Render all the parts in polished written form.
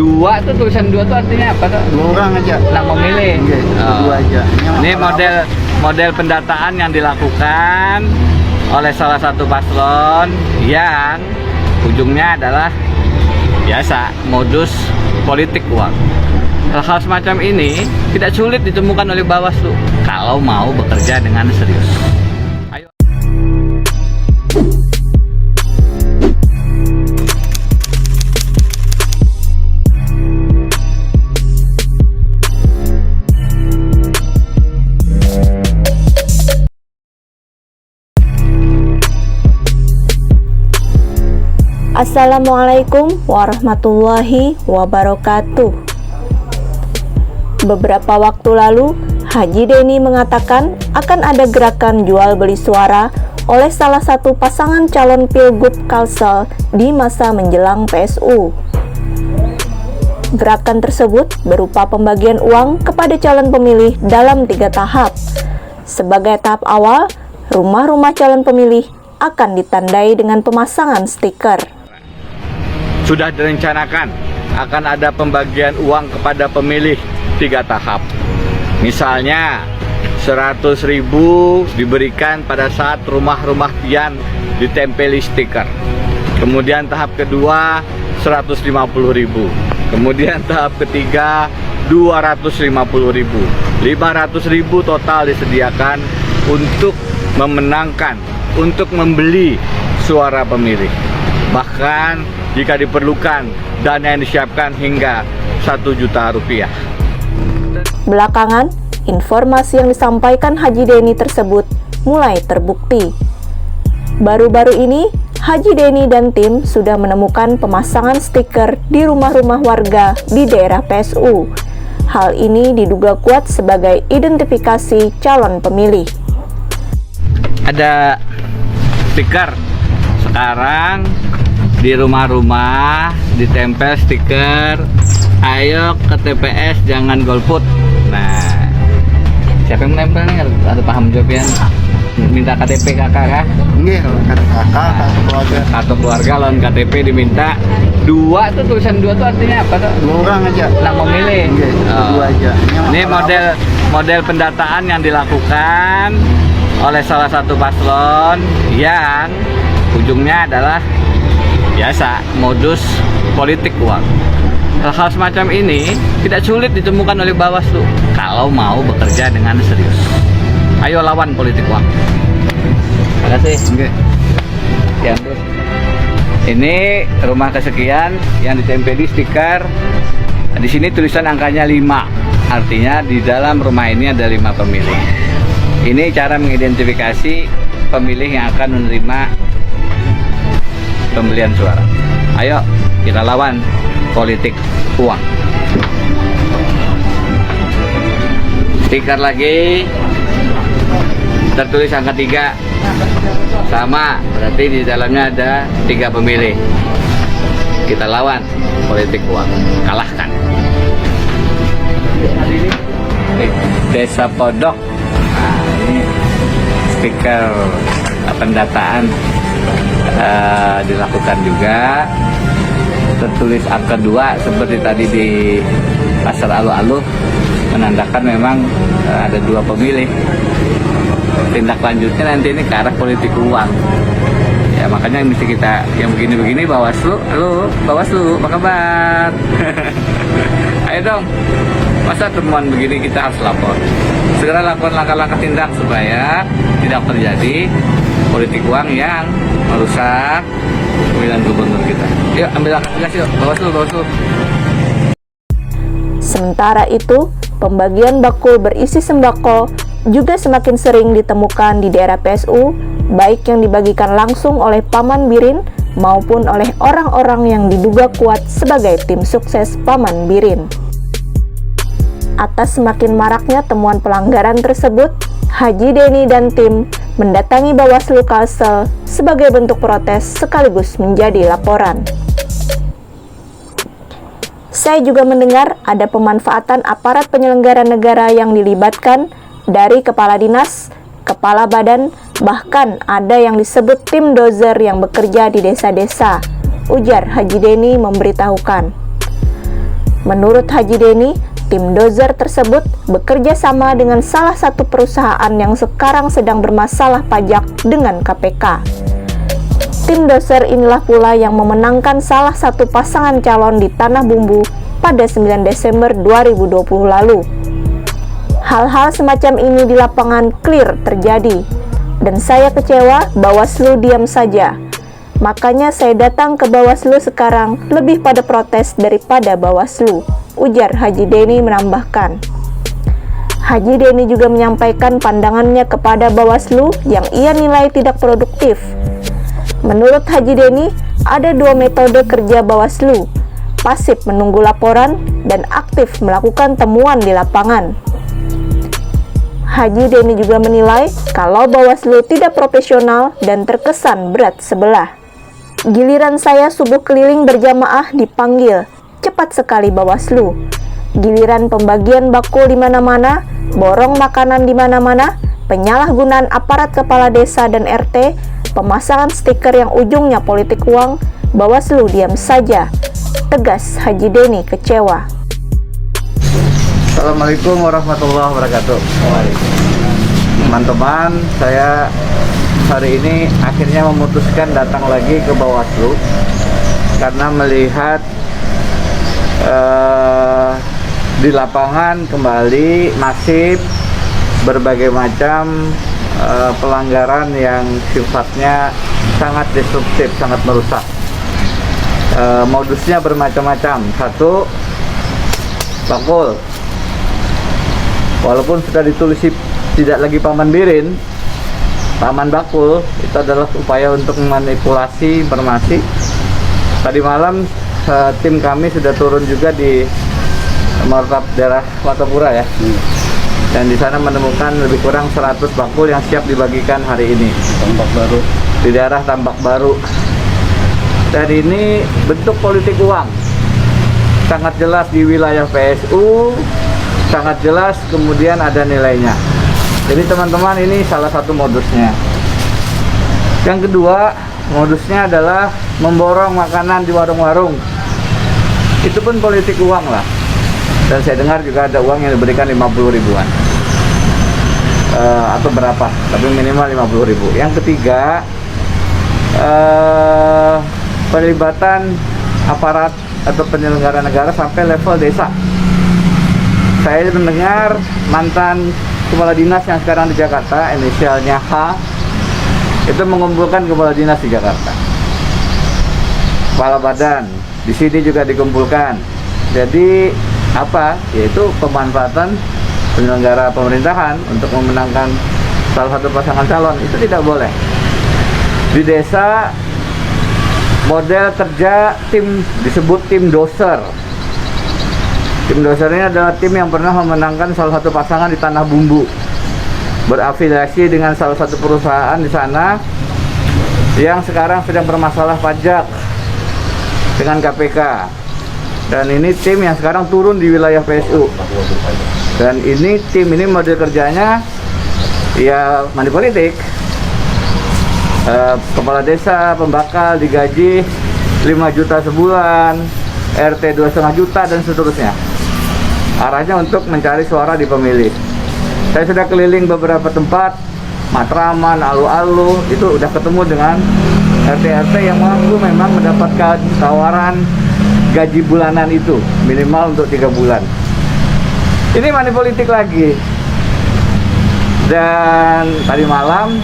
Dua tuh, tulisan dua tuh artinya apa tuh? Dua orang aja. Nak memilih. Dua aja. Ini model pendataan yang dilakukan oleh salah satu paslon yang ujungnya adalah biasa modus politik uang. Hal-hal semacam ini tidak sulit ditemukan oleh Bawaslu kalau mau bekerja dengan serius. Ayo. Assalamualaikum warahmatullahi wabarakatuh. Beberapa waktu lalu, Haji Denny mengatakan akan ada gerakan jual beli suara oleh salah satu pasangan calon Pilgub Kalsel di masa menjelang PSU. Gerakan tersebut berupa pembagian uang kepada calon pemilih dalam 3 tahap. Sebagai tahap awal, rumah-rumah calon pemilih akan ditandai dengan pemasangan stiker. Sudah direncanakan akan ada pembagian uang kepada pemilih 3 tahap. Misalnya 100.000 diberikan pada saat rumah-rumah pian ditempeli stiker. Kemudian tahap kedua 150.000. Kemudian tahap ketiga 250.000. 500.000 total disediakan untuk memenangkan, untuk membeli suara pemilih. Bahkan jika diperlukan, dana yang disiapkan hingga 1 juta rupiah. Belakangan, informasi yang disampaikan Haji Denny tersebut mulai terbukti. Baru-baru ini, Haji Denny dan tim sudah menemukan pemasangan stiker di rumah-rumah warga di daerah PSU. Hal ini diduga kuat sebagai identifikasi calon pemilih. Ada stiker sekarang di rumah-rumah ditempel stiker, ayo ke TPS jangan golput. Nah, siapa yang menempel nih? Ada paham jawabnya? Minta KTP kakak kah? Enggak, kata kakak, keluarga. Atau keluarga lawan KTP diminta. Dua tuh, tulisan dua tuh artinya apa tuh? Dua orang aja. Nak memilih. Dua aja. Ini model pendataan yang dilakukan oleh salah satu paslon yang ujungnya adalah biasa modus politik uang. Hal-hal semacam ini tidak sulit ditemukan oleh Bawaslu kalau mau bekerja dengan serius. Ayo lawan politik uang. Terima kasih. Ya, ini rumah kesekian yang ditempeli stiker. Di sini tulisan angkanya 5. Artinya di dalam rumah ini ada 5 pemilih. Ini cara mengidentifikasi pemilih yang akan menerima pembelian suara. Ayo kita lawan politik uang. Stiker lagi tertulis angka 3 sama, berarti di dalamnya ada 3 pemilih. Kita lawan politik uang, kalahkan. Desa Podok. Nah, ini stiker pendataan dilakukan juga, tertulis angka 2 seperti tadi di pasar Alu-Alu, menandakan memang ada 2 pemilih. Tindak lanjutnya nanti ini ke arah politik uang ya, makanya mesti kita yang begini-begini Bawaslu, halo Bawaslu, apa kabar? Ayo dong, masa temuan begini kita harus lapor, segera lakukan langkah-langkah tindak supaya tidak terjadi politik uang yang merusak pemilihan gubernur kita. Yuk ambil langkah tegas yuk, Bawaslu. Sementara itu, pembagian bakul berisi sembako juga semakin sering ditemukan di daerah PSU, baik yang dibagikan langsung oleh Paman Birin maupun oleh orang-orang yang diduga kuat sebagai tim sukses Paman Birin. Atas semakin maraknya temuan pelanggaran tersebut, Haji Denny dan tim mendatangi Bawaslu Kalsel sebagai bentuk protes sekaligus menjadi laporan. Saya juga mendengar ada pemanfaatan aparat penyelenggara negara yang dilibatkan dari kepala dinas, kepala badan, bahkan ada yang disebut tim dozer yang bekerja di desa-desa, ujar Haji Denny memberitahukan. Menurut Haji Deni, tim dozer tersebut bekerja sama dengan salah satu perusahaan yang sekarang sedang bermasalah pajak dengan KPK. Tim dozer inilah pula yang memenangkan salah satu pasangan calon di Tanah Bumbu pada 9 Desember 2020 lalu. Hal-hal semacam ini di lapangan clear terjadi, dan saya kecewa Bawaslu diam saja. Makanya saya datang ke Bawaslu sekarang lebih pada protes daripada Bawaslu, ujar Haji Deni menambahkan. Haji Deni juga menyampaikan pandangannya kepada Bawaslu yang ia nilai tidak produktif. Menurut Haji Deni, ada dua metode kerja Bawaslu, pasif menunggu laporan dan aktif melakukan temuan di lapangan. Haji Deni juga menilai kalau Bawaslu tidak profesional dan terkesan berat sebelah. Giliran saya subuh keliling berjamaah dipanggil, cepat sekali Bawaslu. Giliran pembagian bakul di mana-mana, borong makanan di mana-mana, penyalahgunaan aparat kepala desa dan RT, pemasangan stiker yang ujungnya politik uang, Bawaslu diam saja. Tegas Haji Deni kecewa. Assalamualaikum warahmatullahi wabarakatuh. Teman-teman, saya hari ini akhirnya memutuskan datang lagi ke Bawaslu karena melihat di lapangan kembali masif berbagai macam pelanggaran yang sifatnya sangat destruktif, sangat merusak. Modusnya bermacam-macam. Satu, bakul. Walaupun sudah ditulisi tidak lagi paman birin, paman bakul, itu adalah upaya untuk memanipulasi informasi. Tadi malam tim kami sudah turun juga di Martap daerah Watapura ya, dan di sana menemukan lebih kurang 100 bakul yang siap dibagikan hari ini. Tambak Baru, di daerah Tambak Baru. Dan ini bentuk politik uang, sangat jelas di wilayah PSU, sangat jelas, kemudian ada nilainya. Jadi teman-teman, ini salah satu modusnya. Yang kedua, modusnya adalah memborong makanan di warung-warung. Itu pun politik uang lah. Dan saya dengar juga ada uang yang diberikan 50 ribuan atau berapa, tapi minimal 50 ribu. Yang ketiga, pelibatan aparat atau penyelenggara negara sampai level desa. Saya mendengar mantan kepala dinas yang sekarang di Jakarta, inisialnya H, itu mengumpulkan kepala dinas di Jakarta, kepala badan di sini juga dikumpulkan. Jadi apa? Yaitu pemanfaatan penyelenggara pemerintahan untuk memenangkan salah satu pasangan calon. Itu tidak boleh. Di desa, model kerja tim disebut tim doser. Tim doser ini adalah tim yang pernah memenangkan salah satu pasangan di Tanah Bumbu, berafiliasi dengan salah satu perusahaan di sana yang sekarang sedang bermasalah pajak dengan KPK. Dan ini tim yang sekarang turun di wilayah PSU. Dan ini tim ini model kerjanya ya money politik. Kepala desa, pembakal digaji 5 juta sebulan, RT 2,5 juta dan seterusnya. Arahnya untuk mencari suara di pemilih. Saya sudah keliling beberapa tempat, Matraman, Alu-Alu, itu udah ketemu dengan RT-RT yang mengaku memang mendapatkan tawaran gaji bulanan itu, minimal untuk 3 bulan. Ini money politik lagi. Dan tadi malam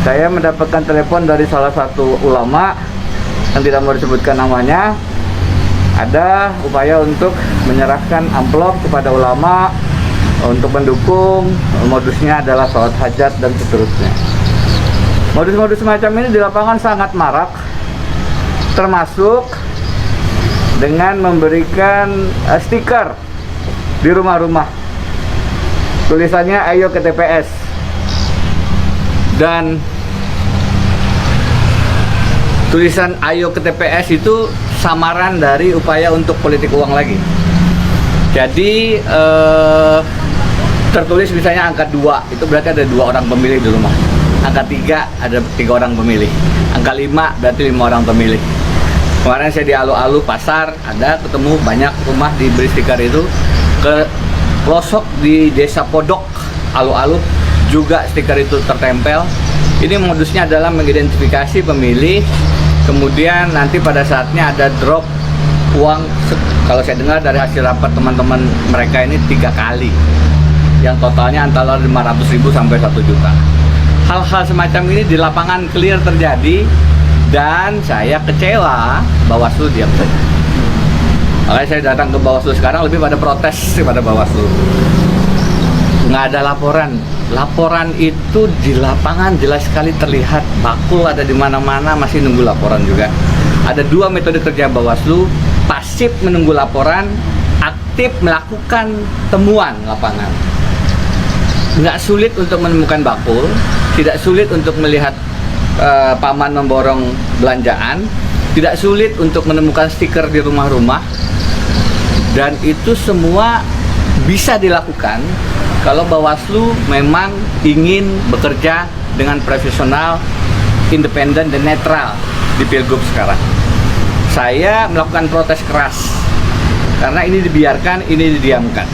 saya mendapatkan telepon dari salah satu ulama yang tidak mau disebutkan namanya. Ada upaya untuk menyerahkan amplop kepada ulama untuk mendukung. Modusnya adalah sholat hajat dan seterusnya. Modus-modus semacam ini di lapangan sangat marak, termasuk dengan memberikan stiker di rumah-rumah, tulisannya ayo ke TPS. Dan tulisan ayo ke TPS itu samaran dari upaya untuk politik uang lagi. Jadi tertulis misalnya angka 2, itu berarti ada 2 orang pemilih di rumah. Angka 3 ada 3 orang pemilih. Angka 5 berarti 5 orang pemilih. Kemarin saya di Alu-Alu pasar, ada ketemu banyak rumah diberi stiker itu. Ke pelosok di Desa Podok Alu-Alu juga stiker itu tertempel. Ini modusnya adalah mengidentifikasi pemilih, kemudian nanti pada saatnya ada drop uang. Kalau saya dengar dari hasil rapat teman-teman mereka ini 3 kali, yang totalnya antara 500.000 sampai 1 juta. Hal-hal semacam ini di lapangan clear terjadi, dan saya kecewa Bawaslu diam saja. Makanya saya datang ke Bawaslu sekarang lebih pada protes daripada Bawaslu. Nggak ada laporan. Laporan itu di lapangan jelas sekali terlihat, bakul ada di mana-mana, masih nunggu laporan juga. Ada 2 metode kerja Bawaslu, pasif menunggu laporan, aktif melakukan temuan lapangan. Nggak sulit untuk menemukan bakul, tidak sulit untuk melihat paman memborong belanjaan, tidak sulit untuk menemukan stiker di rumah-rumah, dan itu semua bisa dilakukan kalau Bawaslu memang ingin bekerja dengan profesional, independen, dan netral di Pilgub sekarang. Saya melakukan protes keras karena ini dibiarkan, ini didiamkan.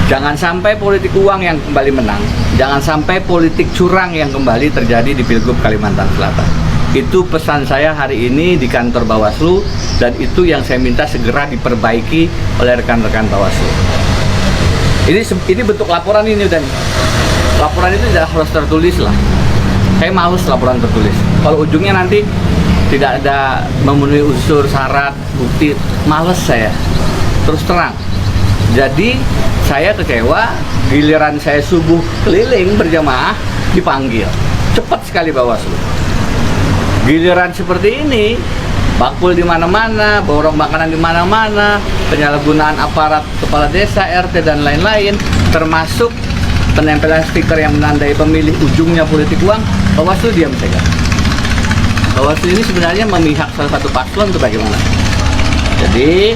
Jangan sampai politik uang yang kembali menang, jangan sampai politik curang yang kembali terjadi di Pilgub Kalimantan Selatan. Itu pesan saya hari ini di kantor Bawaslu, dan itu yang saya minta segera diperbaiki oleh rekan-rekan Bawaslu. Ini bentuk laporan ini, dan laporan itu tidak harus tertulis lah. Saya males laporan tertulis. Kalau ujungnya nanti tidak ada memenuhi unsur syarat bukti, males saya. Terus terang. Jadi saya kecewa, giliran saya subuh keliling berjamaah dipanggil. Cepat sekali Bawaslu. Giliran seperti ini, bakul di mana-mana, borong makanan di mana-mana, penyalahgunaan aparat kepala desa, RT, dan lain-lain, termasuk penempelan stiker yang menandai pemilih ujungnya politik uang, Bawaslu diam saja. Bawaslu ini sebenarnya memihak salah satu paslon itu bagaimana? Jadi,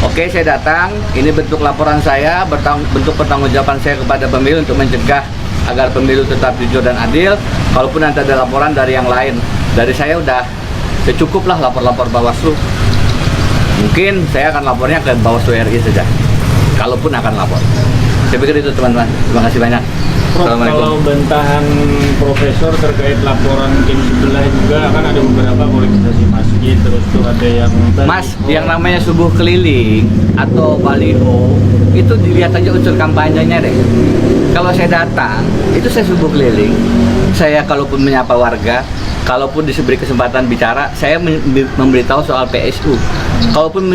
oke, saya datang, ini bentuk laporan saya, bentuk pertanggungjawaban saya kepada pemilu untuk mencegah agar pemilu tetap jujur dan adil. Kalaupun nanti ada laporan dari yang lain, dari saya udah cukuplah lapor-lapor Bawaslu. Mungkin saya akan lapornya ke Bawaslu RI saja, kalaupun akan lapor. Saya pikir itu teman-teman. Terima kasih banyak. Prof, kalau bantahan Profesor terkait laporan tim sebelah juga kan ada beberapa politisasi masjid, terus tuh ada yang Mas, yang namanya subuh keliling atau baliho itu dilihat aja unsur kampanyenya deh. Kalau saya datang, itu saya subuh keliling. Saya kalaupun menyapa warga, kalaupun diberi kesempatan bicara, saya memberitahu soal PSU. Kalaupun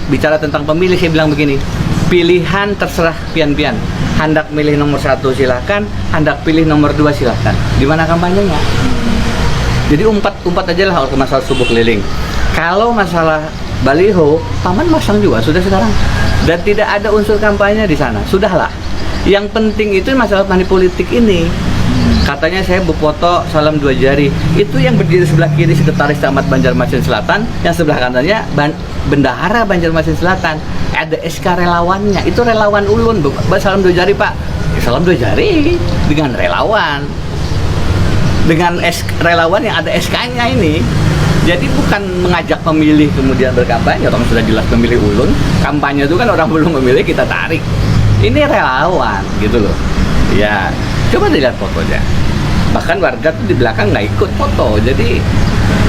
bicara tentang pemilih, saya bilang begini, pilihan terserah pian-pian. Hendak milih nomor 1 silahkan, hendak pilih nomor 2 silahkan. Di mana kampanyenya? Jadi umpat aja lah kalau masalah subuh keliling. Kalau masalah baliho, paman masang juga sudah sekarang. Dan tidak ada unsur kampanye di sana. Sudahlah. Yang penting itu masalah money politik ini. Katanya saya berfoto salam 2 jari. Itu yang berdiri sebelah kiri Sekretaris Camat Banjarmasin Selatan, yang sebelah kanannya Bendahara Banjarmasin Selatan. Ada SK relawannya. Itu relawan ulun, salam 2 jari Pak. Ya, salam 2 jari dengan relawan. Dengan relawan yang ada SK-nya ini. Jadi bukan mengajak pemilih kemudian berkampanye, orang sudah jelas pemilih ulun. Kampanye itu kan orang belum memilih kita tarik. Ini relawan gitu loh. Ya, coba dilihat fotonya. Bahkan warga tuh di belakang nggak ikut foto. Jadi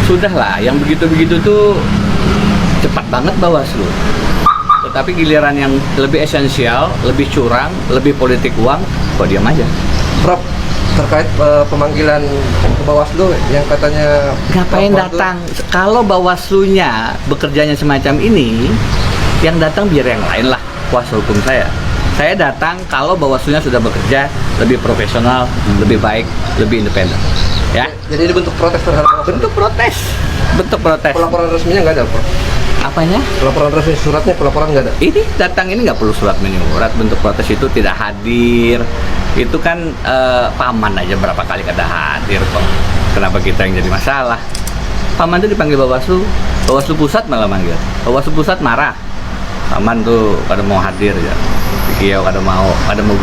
sudahlah, yang begitu-begitu tuh cepat banget Bawaslu. Tetapi giliran yang lebih esensial, lebih curang, lebih politik uang, kok diam aja. Prof, terkait pemanggilan ke Bawaslu yang katanya Ngapain datang? Kalau Bawaslunya bekerjanya semacam ini, yang datang biar yang lain lah, kuasa hukum saya. Saya datang kalau Bawaslunya sudah bekerja lebih profesional, lebih baik, lebih independen. Ya. Jadi ini bentuk protes terhadap Bawaslu. Bentuk protes. Bentuk protes. Pelaporan resminya nggak ada, Prof? Apanya? Pelaporan resmi suratnya, pelaporan nggak ada. Ini datang ini nggak perlu surat menyurat. Bentuk protes itu tidak hadir. Itu kan paman aja berapa kali kada hadir kok. Kenapa kita yang jadi masalah? Paman itu dipanggil Bawaslu, Bawaslu pusat malah manggil. Bawaslu pusat marah. Paman tuh kada mau hadir ya. Di Kiau kada mau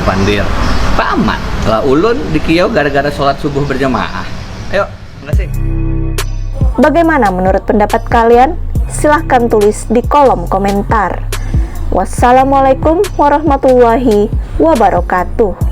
pandir. Paman lah ulun di Kiau gara-gara sholat subuh berjamaah. Ayo, terima kasih. Bagaimana menurut pendapat kalian? Silahkan tulis di kolom komentar. Wassalamualaikum warahmatullahi wabarakatuh.